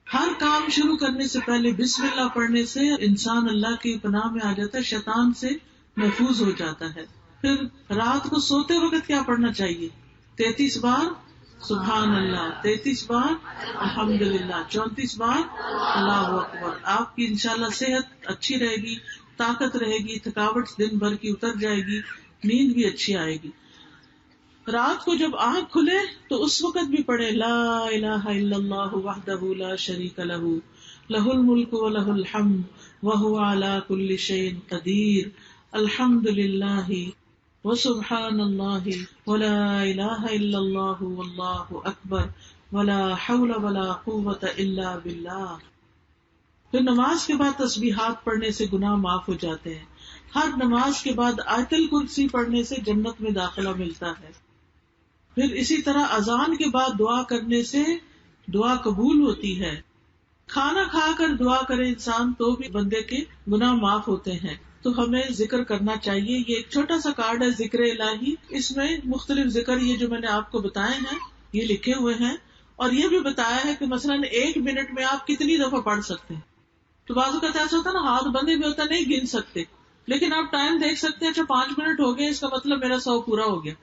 ہر کام شروع کرنے سے پہلے بسم اللہ پڑھنے سے انسان اللہ کی پناہ میں آ جاتا ہے، شیطان سے محفوظ ہو جاتا ہے. پھر رات کو سوتے وقت کیا پڑھنا چاہیے؟ 33 بار سبحان اللہ، 33 بار الحمدللہ، 34 بار اللہ اکبر. آپ کی انشاءاللہ صحت اچھی رہے گی، طاقت رہے گی، تھکاوٹ دن بھر کی اتر جائے گی، نیند بھی اچھی آئے گی. رات کو جب آنکھ کھلے تو اس وقت بھی پڑھے لا الہ الا اللہ وحدہ لا شریک لہ لہ الملک و لہ الحمد وہو علی کل شیء قدیر الحمدللہ وسبحان اللہ ولا الہ الا اللہ واللہ اکبر ولا حول ولا قوۃ الا باللہ. پھر نماز کے بعد تسبیحات پڑھنے سے گناہ معاف ہو جاتے ہیں. ہر نماز کے بعد آیت الکرسی پڑھنے سے جنت میں داخلہ ملتا ہے. پھر اسی طرح اذان کے بعد دعا کرنے سے دعا قبول ہوتی ہے. کھانا کھا کر دعا کرے انسان تو بھی بندے کے گناہ معاف ہوتے ہیں. تو ہمیں ذکر کرنا چاہیے. یہ ایک چھوٹا سا کارڈ ہے ذکر الہی، اس میں مختلف ذکر یہ جو میں نے آپ کو بتائے ہیں یہ لکھے ہوئے ہیں، اور یہ بھی بتایا ہے کہ مثلاً 1 منٹ میں آپ کتنی دفعہ پڑھ سکتے ہیں. تو بعض اوقات ایسا ہوتا ہے نا ہاتھ بندے بھی ہوتا نہیں گن سکتے، لیکن آپ ٹائم دیکھ سکتے ہیں اچھا 5 منٹ ہو گئے، اس کا مطلب میرا 100 پورا ہو گیا.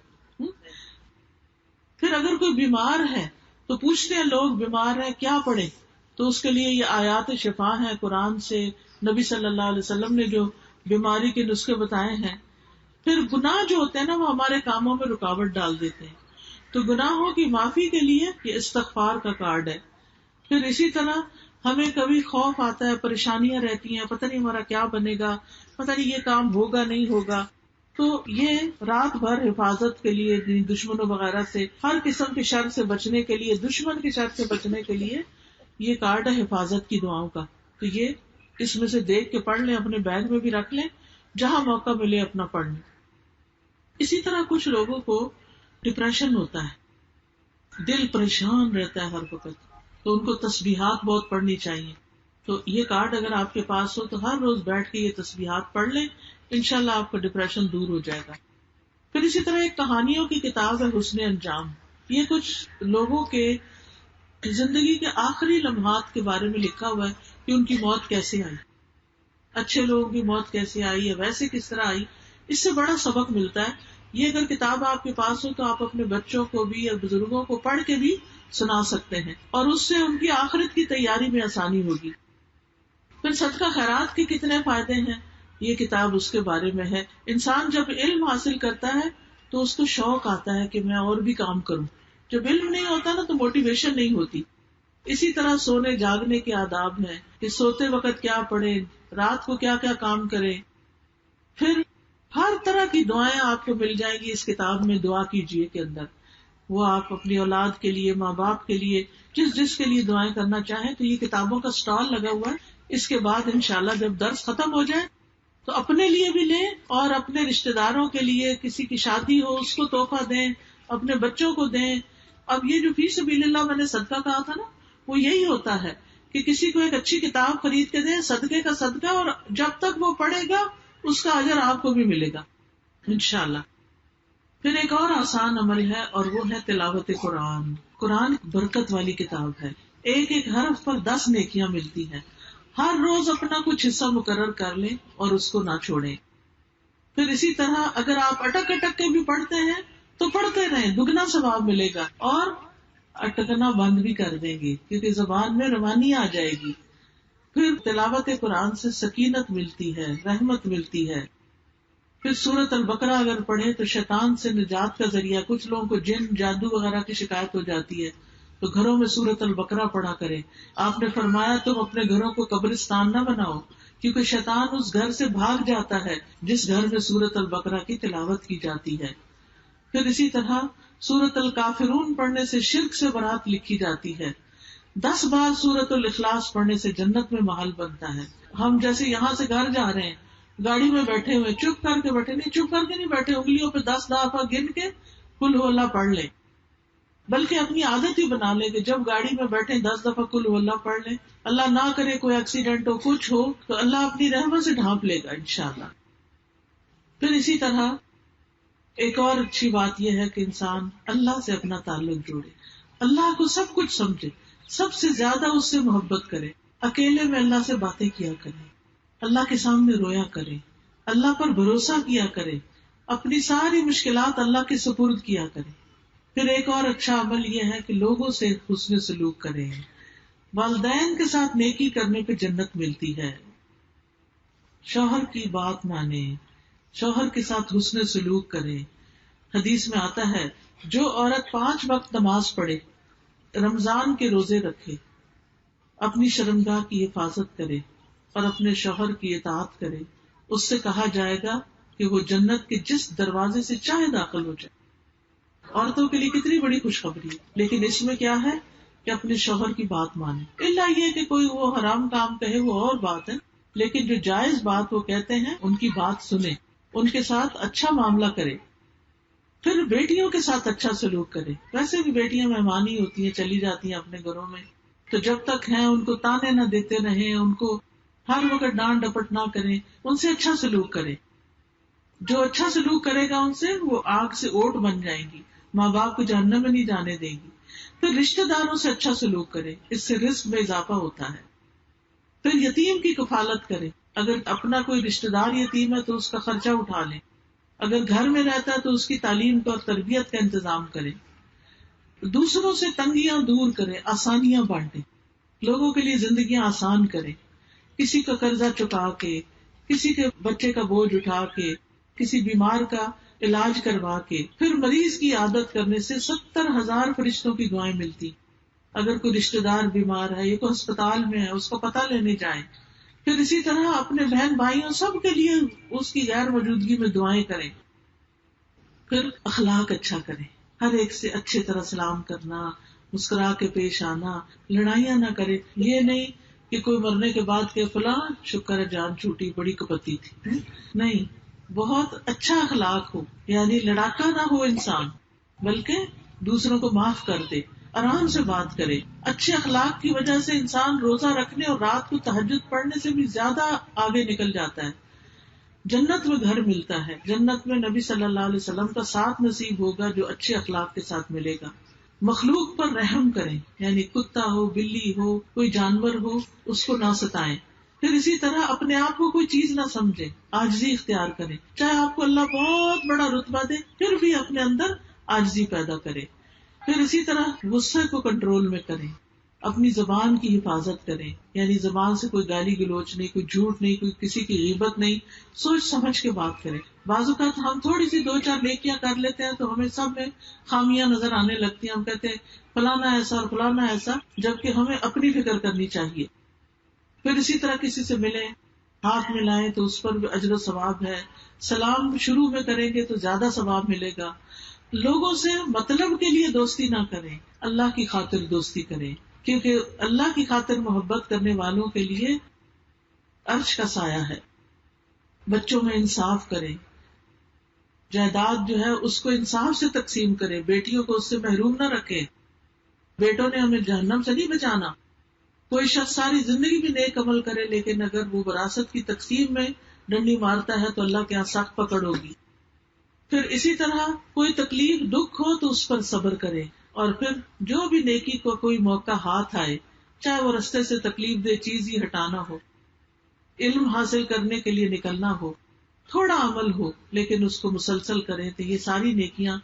پھر اگر کوئی بیمار ہے تو پوچھتے ہیں لوگ بیمار ہے کیا پڑھے، تو اس کے لیے یہ آیات شفا ہیں قرآن سے، نبی صلی اللہ علیہ وسلم نے جو بیماری کے نسخے بتائے ہیں. پھر گناہ جو ہوتے ہیں نا وہ ہمارے کاموں میں رکاوٹ ڈال دیتے ہیں، تو گناہوں کی معافی کے لیے یہ استغفار کا کارڈ ہے. پھر اسی طرح ہمیں کبھی خوف آتا ہے، پریشانیاں رہتی ہیں، پتہ نہیں ہمارا کیا بنے گا، پتہ نہیں یہ کام ہوگا نہیں ہوگا، تو یہ رات بھر حفاظت کے لیے، دشمنوں وغیرہ سے، ہر قسم کے شر سے بچنے کے لیے، دشمن کے شر سے بچنے کے لیے یہ کارڈ ہے حفاظت کی دعاؤں کا. تو یہ اس میں سے دیکھ کے پڑھ لیں، اپنے بیگ میں بھی رکھ لیں، جہاں موقع ملے اپنا پڑھ لیں. اسی طرح کچھ لوگوں کو ڈپریشن ہوتا ہے، دل پریشان رہتا ہے ہر وقت، تو ان کو تسبیحات بہت پڑھنی چاہیے. تو یہ کارڈ اگر آپ کے پاس ہو تو ہر روز بیٹھ کے یہ تسبیحات پڑھ لیں، انشاءاللہ آپ کا ڈپریشن دور ہو جائے گا. پھر اسی طرح ایک کہانیوں کی کتاب ہے حسن انجام. یہ کچھ لوگوں کے زندگی کے آخری لمحات کے بارے میں لکھا ہوا ہے کہ ان کی موت کیسے آئی، اچھے لوگوں کی موت کیسے آئی یا ویسے کس طرح آئی. اس سے بڑا سبق ملتا ہے. یہ اگر کتاب آپ کے پاس ہو تو آپ اپنے بچوں کو بھی یا بزرگوں کو پڑھ کے بھی سنا سکتے ہیں، اور اس سے ان کی آخرت کی تیاری میں آسانی ہوگی. پھر صدقہ خیرات کے کتنے فائدے ہیں، یہ کتاب اس کے بارے میں ہے. انسان جب علم حاصل کرتا ہے تو اس کو شوق آتا ہے کہ میں اور بھی کام کروں. جب علم نہیں ہوتا نا تو موٹیویشن نہیں ہوتی. اسی طرح سونے جاگنے کے آداب ہیں کہ سوتے وقت کیا پڑھیں، رات کو کیا کیا کام کریں. پھر ہر طرح کی دعائیں آپ کو مل جائیں گی اس کتاب میں. دعا کیجیے کے اندر، وہ آپ اپنی اولاد کے لیے، ماں باپ کے لیے، جس کے لیے دعائیں کرنا چاہیں. تو یہ کتابوں کا سٹال لگا ہوا ہے. اس کے بعد انشاءاللہ جب درس ختم ہو جائے تو اپنے لیے بھی لیں اور اپنے رشتہ داروں کے لیے، کسی کی شادی ہو اس کو تحفہ دیں، اپنے بچوں کو دیں. اب یہ جو فی سبیل اللہ میں نے صدقہ کہا تھا نا، وہ یہی ہوتا ہے کہ کسی کو ایک اچھی کتاب خرید کے دیں، صدقے کا صدقہ، اور جب تک وہ پڑھے گا اس کا اجر آپ کو بھی ملے گا انشاءاللہ. پھر ایک اور آسان عمل ہے اور وہ ہے تلاوت قرآن. قرآن برکت والی کتاب ہے. ایک ایک حرف پر 10 نیکیاں ملتی ہیں. ہر روز اپنا کچھ حصہ مقرر کر لیں اور اس کو نہ چھوڑیں. پھر اسی طرح اگر آپ اٹک اٹک کے بھی پڑھتے ہیں تو پڑھتے رہیں، دگنا ثواب ملے گا. اور اٹکنا بند بھی کر دیں گے کیونکہ زبان میں روانی آ جائے گی. پھر تلاوت قرآن سے سکینت ملتی ہے، رحمت ملتی ہے. پھر سورۃ البقرہ اگر پڑھیں تو شیطان سے نجات کا ذریعہ. کچھ لوگوں کو جن جادو وغیرہ کی شکایت ہو جاتی ہے تو گھروں میں سورۃ البقرہ پڑھا کریں. آپ نے فرمایا تم اپنے گھروں کو قبرستان نہ بناؤ، کیونکہ شیطان اس گھر سے بھاگ جاتا ہے جس گھر میں سورۃ البقرہ کی تلاوت کی جاتی ہے. پھر اسی طرح سورۃ الکافرون پڑھنے سے شرک سے برات لکھی جاتی ہے. 10 بار سورۃ الاخلاص پڑھنے سے جنت میں محل بنتا ہے. ہم جیسے یہاں سے گھر جا رہے ہیں، گاڑی میں بیٹھے ہوئے چپ کر کے بیٹھے، نہیں چپ کر کے نہیں بیٹھے، انگلیوں پہ 10 دفعہ گن کے قل ہو اللہ پڑھ لیں. بلکہ اپنی عادت ہی بنا لیں کہ جب گاڑی میں بیٹھے 10 دفعہ قل ہو اللہ پڑھ لیں. اللہ نہ کرے کوئی ایکسیڈنٹ ہو، کچھ ہو، تو اللہ اپنی رحمت سے ڈھانپ لے گا انشاءاللہ. پھر اسی طرح ایک اور اچھی بات یہ ہے کہ انسان اللہ سے اپنا تعلق جوڑے، اللہ کو سب کچھ سمجھے، سب سے زیادہ اس سے محبت کرے. اکیلے میں اللہ سے باتیں کیا کرے، اللہ کے سامنے رویا کرے، اللہ پر بھروسہ کیا کرے، اپنی ساری مشکلات اللہ کے سپرد کیا کرے. پھر ایک اور اچھا عمل یہ ہے کہ لوگوں سے حسن سلوک کرے. والدین کے ساتھ نیکی کرنے پہ جنت ملتی ہے. شوہر کی بات مانے، شوہر کے ساتھ حسن سلوک کرے. حدیث میں آتا ہے جو عورت 5 وقت نماز پڑھے، رمضان کے روزے رکھے، اپنی شرمگاہ کی حفاظت کرے اور اپنے شوہر کی اطاعت کرے، اس سے کہا جائے گا کہ وہ جنت کے جس دروازے سے چاہے داخل ہو جائے. عورتوں کے لیے کتنی بڑی خوشخبری ہے. لیکن اس میں کیا ہے کہ اپنے شوہر کی بات مانے. اللہ یہ کہ کوئی وہ حرام کام کہے وہ اور بات ہے، لیکن جو جائز بات وہ کہتے ہیں ان کی بات سنیں، ان کے ساتھ اچھا معاملہ کرے. پھر بیٹیوں کے ساتھ اچھا سلوک کرے. ویسے بھی بیٹیاں مہمان ہی ہوتی ہیں، چلی جاتی ہیں اپنے گھروں میں، تو جب تک ہیں ان کو تانے نہ دیتے رہیں، ان کو ہر وقت ڈانٹ ڈپٹ نہ کریں، ان سے اچھا سلوک کرے. جو اچھا سلوک کرے گا ان سے، وہ آگ سے اوٹ بن جائیں گی، ماں باپ کو جہنم میں نہیں جانے دے گی. پھر رشتہ داروں سے اچھا سلوک کرے، اس سے رزق میں اضافہ ہوتا ہے. پھر یتیم کی کفالت کرے. اگر اپنا کوئی رشتہ دار یتیم ہے تو اس کا خرچہ اٹھا لے. اگر گھر میں رہتا ہے تو اس کی تعلیم کا اور تربیت کا انتظام کرے. دوسروں سے تنگیاں دور کرے، آسانیاں بانٹے، لوگوں کے لیے زندگیاں آسان کرے. کسی کا قرضہ چکا کے، کسی کے بچے کا بوجھ اٹھا کے، کسی بیمار کا علاج کروا کے. پھر مریض کی عادت کرنے سے 70,000 فرشتوں کی دعائیں ملتی. اگر کوئی رشتہ دار بیمار ہے یا کوئی ہسپتال میں ہے، اس کو پتہ لینے جائیں پھر اسی طرح اپنے بہن بھائیوں سب کے لیے اس کی غیر موجودگی میں دعائیں کریں. پھر اخلاق اچھا کریں، ہر ایک سے اچھی طرح سلام کرنا، مسکرا کے پیش آنا، لڑائیاں نہ کرے. یہ نہیں کہ کوئی مرنے کے بعد کہ فلاں شکر ہے جان چھوٹی، بڑی کپتی تھی. نہیں، بہت اچھا اخلاق ہو، یعنی لڑاکا نہ ہو انسان، بلکہ دوسروں کو معاف کر دے، آرام سے بات کرے. اچھے اخلاق کی وجہ سے انسان روزہ رکھنے اور رات کو تہجد پڑھنے سے بھی زیادہ آگے نکل جاتا ہے. جنت میں گھر ملتا ہے، جنت میں نبی صلی اللہ علیہ وسلم کا ساتھ نصیب ہوگا جو اچھے اخلاق کے ساتھ ملے گا. مخلوق پر رحم کریں، یعنی کتا ہو، بلی ہو، کوئی جانور ہو، اس کو نہ ستائیں. پھر اسی طرح اپنے آپ کو کوئی چیز نہ سمجھے، عاجزی اختیار کریں. چاہے آپ کو اللہ بہت بڑا رتبہ دے، پھر بھی اپنے اندر عاجزی پیدا کرے. پھر اسی طرح غصے کو کنٹرول میں کریں، اپنی زبان کی حفاظت کریں، یعنی زبان سے کوئی گالی گلوچ نہیں، کوئی جھوٹ نہیں، کوئی کسی کی غیبت نہیں، سوچ سمجھ کے بات کریں. بعض اوقات ہم تھوڑی سی دو چار نیکیاں کر لیتے ہیں تو ہمیں سب میں خامیاں نظر آنے لگتی ہیں. ہم کہتے ہیں فلانا ایسا اور فلانا ایسا، جبکہ ہمیں اپنی فکر کرنی چاہیے. پھر اسی طرح کسی سے ملیں، ہاتھ ملائیں تو اس پر بھی اجر و ثواب ہے. سلام شروع میں کریں گے تو زیادہ ثواب ملے گا. لوگوں سے مطلب کے لیے دوستی نہ کریں، اللہ کی خاطر دوستی کریں، کیونکہ اللہ کی خاطر محبت کرنے والوں کے لیے عرش کا سایہ ہے. بچوں میں انصاف کریں، جائیداد جو ہے اس کو انصاف سے تقسیم کریں، بیٹیوں کو اس سے محروم نہ رکھیں. بیٹوں نے ہمیں جہنم سے نہیں بچانا. کوئی شخص ساری زندگی بھی نیک عمل کرے لیکن اگر وہ وراثت کی تقسیم میں ڈنڈی مارتا ہے تو اللہ کے یہاں سخت پکڑ ہوگی. پھر اسی طرح کوئی تکلیف دکھ ہو تو اس پر صبر کرے، اور پھر جو بھی نیکی کو کوئی موقع ہاتھ آئے، چاہے وہ رستے سے تکلیف دہ چیز ہی ہٹانا ہو، علم حاصل کرنے کے لیے نکلنا ہو، تھوڑا عمل ہو لیکن اس کو مسلسل کریں، تو یہ ساری نیکیاں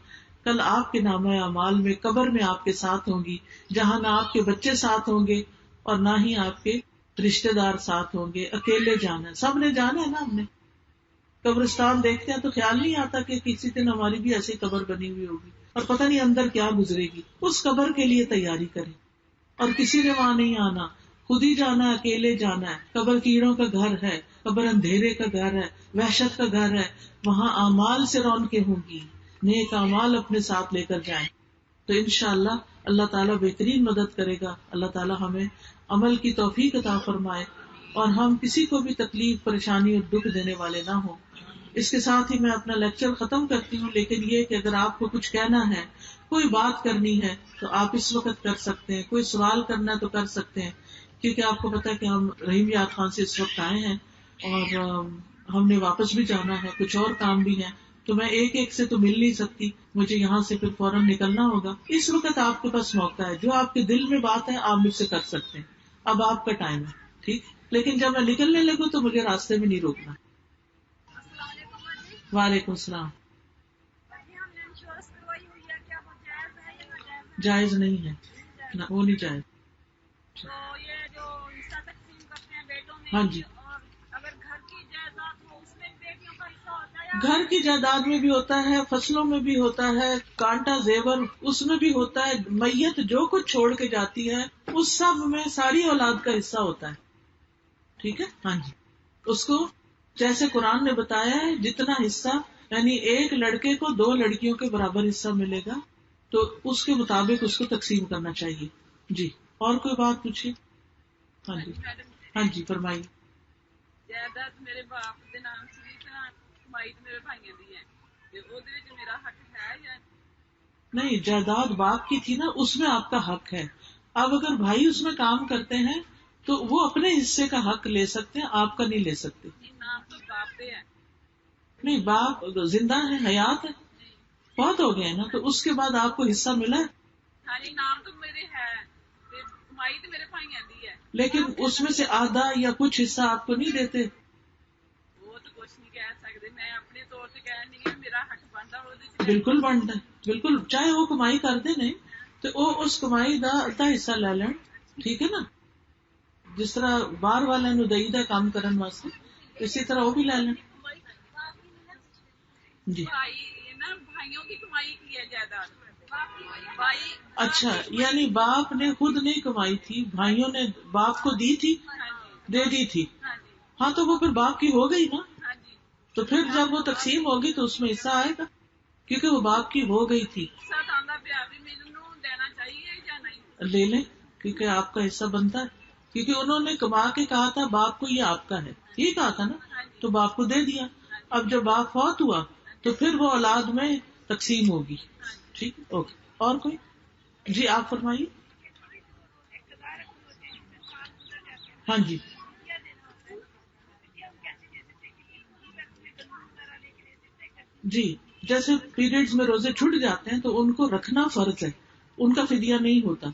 کل آپ کے نامہ اعمال میں قبر میں آپ کے ساتھ ہوں گی، جہاں نہ آپ کے بچے ساتھ ہوں گے اور نہ ہی آپ کے رشتے دار ساتھ ہوں گے. اکیلے جانا ہے، سب نے جانا ہے نا. ہم نے قبرستان دیکھتے ہیں تو خیال نہیں آتا کہ کسی دن ہماری بھی ایسی قبر بنی ہوئی ہوگی اور پتہ نہیں اندر کیا گزرے گی. اس قبر کے لیے تیاری کریں، اور کسی نے وہاں نہیں آنا، خود ہی جانا ہے، اکیلے جانا ہے. قبر کیڑوں کا گھر ہے، قبر اندھیرے کا گھر ہے، وحشت کا گھر ہے. وہاں اعمال سے رونقیں ہوں گی، نیک اعمال اپنے ساتھ لے کر جائیں تو انشاءاللہ اللہ تعالیٰ بہترین مدد کرے گا. اللہ تعالیٰ ہمیں عمل کی توفیق عطا فرمائے اور ہم کسی کو بھی تکلیف، پریشانی اور دکھ دینے والے نہ ہوں. اس کے ساتھ ہی میں اپنا لیکچر ختم کرتی ہوں، لیکن یہ کہ اگر آپ کو کچھ کہنا ہے، کوئی بات کرنی ہے تو آپ اس وقت کر سکتے ہیں. کوئی سوال کرنا ہے تو کر سکتے ہیں، کیونکہ آپ کو پتا ہے کہ ہم رحیم یاد خان سے اس وقت آئے ہیں اور ہم نے واپس بھی جانا ہے، کچھ اور کام بھی ہے، تو میں ایک ایک سے تو مل نہیں سکتی، مجھے یہاں سے پھر فوراً نکلنا ہوگا. اس وقت آپ کے پاس موقع ہے، جو آپ کے دل میں بات ہے آپ مجھ سے کر سکتے ہیں. اب آپ کا ٹائم ہے، ٹھیک. لیکن جب میں نکلنے لگوں تو مجھے راستے میں نہیں روکنا. وعلیکم السلام. جائز نہیں ہے، نہ وہ نہیں جائز. ہاں جی، گھر کی جائیداد میں بھی ہوتا ہے، فصلوں میں بھی ہوتا ہے، کانٹا زیور اس میں بھی ہوتا ہے. میت جو کچھ چھوڑ کے جاتی ہے اس سب میں ساری اولاد کا حصہ ہوتا ہے. ٹھیک ہے، ہاں جی. اس کو جیسے قرآن نے بتایا ہے جتنا حصہ، یعنی ایک لڑکے کو 2 لڑکیوں کے برابر حصہ ملے گا تو اس کے مطابق اس کو تقسیم کرنا چاہیے. جی، اور کوئی بات پوچھیے. ہاں جی، ہاں جی، فرمائیے. جائیداد میرے باپ کے نام سے کمائی میرے بھائیوں دی ہے، میرا حق ہے یا نہیں؟ جائیداد باپ کی تھی نا، اس میں آپ کا حق ہے. اب اگر بھائی اس میں کام کرتے ہیں تو وہ اپنے حصے کا حق لے سکتے ہیں، آپ کا نہیں لے سکتے. نام تو باپ پہ ہے. نہیں، باپ زندہ ہے، حیات ہے، بہت ہو گئے نا، تو اس کے بعد آپ کو حصہ ملا ہے. ہاں جی، نام تو میرے ہے، کمائی تو میرے بھائیوں دی ہے، لیکن اس میں سے آدھا یا کچھ حصہ آپ کو نہیں دیتے. وہ تو کچھ نہیں کہہ سکتے. میں اپنے طور سے کہہ نہیں ہے، میرا حق بنتا ہے. بالکل بنتا ہے، بالکل. چاہے وہ کمائی کرتے نہیں تو وہ اس کمائی کا آدھا حصہ لے لیں، ٹھیک ہے نا. جس طرح باہر والے نو دئی دا کام کرن واسطے، اسی طرح وہ بھی لے لیں. جی، بھائیوں کی کمائی کی ہے جائیداد. بھائی اچھا، یعنی باپ نے خود نہیں کمائی تھی، بھائیوں نے باپ کو دی تھی، دے دی تھی. ہاں تو وہ پھر باپ کی ہو گئی نا، ہاں جی، تو پھر جب وہ تقسیم ہوگی تو اس میں حصہ آئے گا، کیونکہ وہ باپ کی ہو گئی تھی. ساتھ آندہ پیا بھی مینوں دینا چاہیے یا نہیں؟ لے لیں، کیونکہ آپ کا حصہ بنتا ہے، کیونکہ انہوں نے کما کے کہا تھا باپ کو یہ آپ کا ہے، یہ کہا تھا نا، ہاں جی، تو باپ کو دے دیا. اب جب باپ فوت ہوا تو پھر وہ اولاد میں تقسیم ہوگی. ہاں جی. ٹھیک، اوکے. اور کوئی؟ جی آپ فرمائیے. ہاں جی. جی، جیسے پیریڈز میں روزے چھوٹ جاتے ہیں تو ان کو رکھنا فرض ہے، ان کا فدیہ نہیں ہوتا.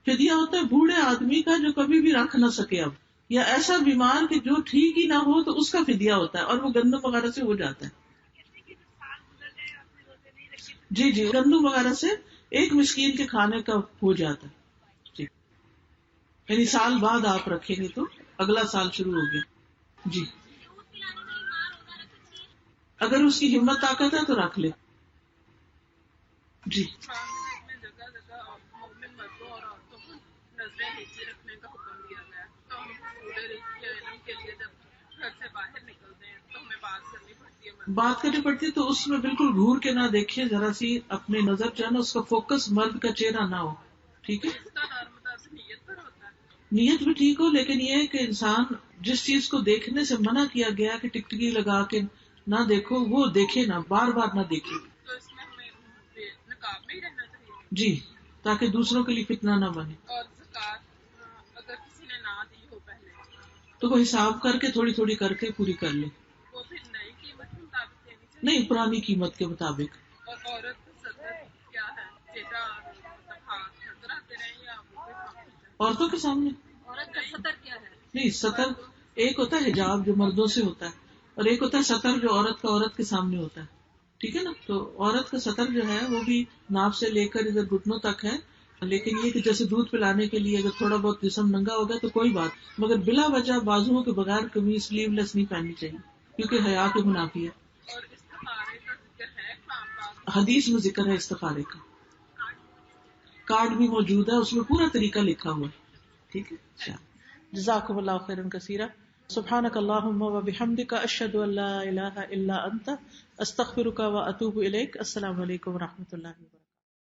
فدیہ ہوتا ہے بوڑھے آدمی کا جو کبھی بھی رکھ نہ سکے اب، یا ایسا بیمار کہ جو ٹھیک ہی نہ ہو تو اس کا فدیہ ہوتا ہے، اور وہ گندم وغیرہ سے ہو جاتا ہے. جی جی، گندم وغیرہ سے ایک مسکین کے کھانے کا ہو جاتا ہے. جی، یعنی سال بعد آپ رکھیں گے تو اگلا سال شروع ہو گیا. جی، اگر اس کی ہمت طاقت ہے تو رکھ لے. جی میں جگہ جگہ مومن مردوں اور عورتوں کو نظریں نیچے رکھنے کا حکم دیا گیا ہے. تو ہم پورے علم کے لیے جب گھر سے باہر نکلتے ہیں تو ہمیں بات کرنی پڑتی ہے. بات کرنی پڑتی ہے تو اس میں بالکل گھور کے نہ دیکھیں، ذرا سی اپنی نظر جو ہے نا اس کا فوکس مرد کا چہرہ نہ ہو. ٹھیک ہے، اس کا دار مدار نیت پر ہوتا ہے. نیت بھی ٹھیک ہو، لیکن یہ ہے کہ انسان جس چیز کو دیکھنے سے منع کیا گیا کہ ٹکٹکی لگا کے نہ دیکھو، وہ دیکھے نہ، بار بار نہ دیکھے. تو اس میں ہمیں نقاب میں ہی رہنا چاہیے. جی، تاکہ دوسروں کے لیے فتنہ نہ بنے. اور زکوٰۃ اگر کسی نے نہ دی ہو پہلے تو وہ حساب کر کے تھوڑی تھوڑی کر کے پوری کر لے. وہ پھر نئی قیمت کے مطابق دینی چاہیے. نہیں، پرانی قیمت کے مطابق. اور عورت کا سطر کیا ہے؟ چہرہ اور ہاتھ نظر آتے رہے یا وہ کوئی کام؟ عورتوں کے سامنے عورت کا سطر کیا ہے؟ نہیں، سطر ایک ہوتا ہے حجاب جو مردوں سے ہوتا ہے، اور ایک ہوتا ہے سطر جو عورت کا عورت کے سامنے ہوتا ہے. ٹھیک ہے نا، تو عورت کا سطر جو ہے وہ بھی ناپ سے لے کر ادھر گھٹنوں تک ہے، لیکن یہ کہ جیسے دودھ پلانے کے لیے اگر تھوڑا بہت جسم ننگا ہوگا تو کوئی بات، مگر بلا وجہ بازوؤں کے بغیر کبھی سلیو لیس نہیں پہننی چاہیے، کیونکہ حیا کے منافی ہے. اور استخارے کا ذکر ہے کلام پاک؟ حدیث میں ذکر ہے استخارے کا، کارڈ بھی موجود ہے، اس میں پورا طریقہ لکھا ہوا ہے. ٹھیک ہے، جزاکم اللہ خیرا کثیرا. سبحانک اللہم و بحمدک، اشہد ان لا الہ الا انت، استغفرک و اتوب الیک. السلام علیکم و رحمۃ اللہ وبرکاتہ.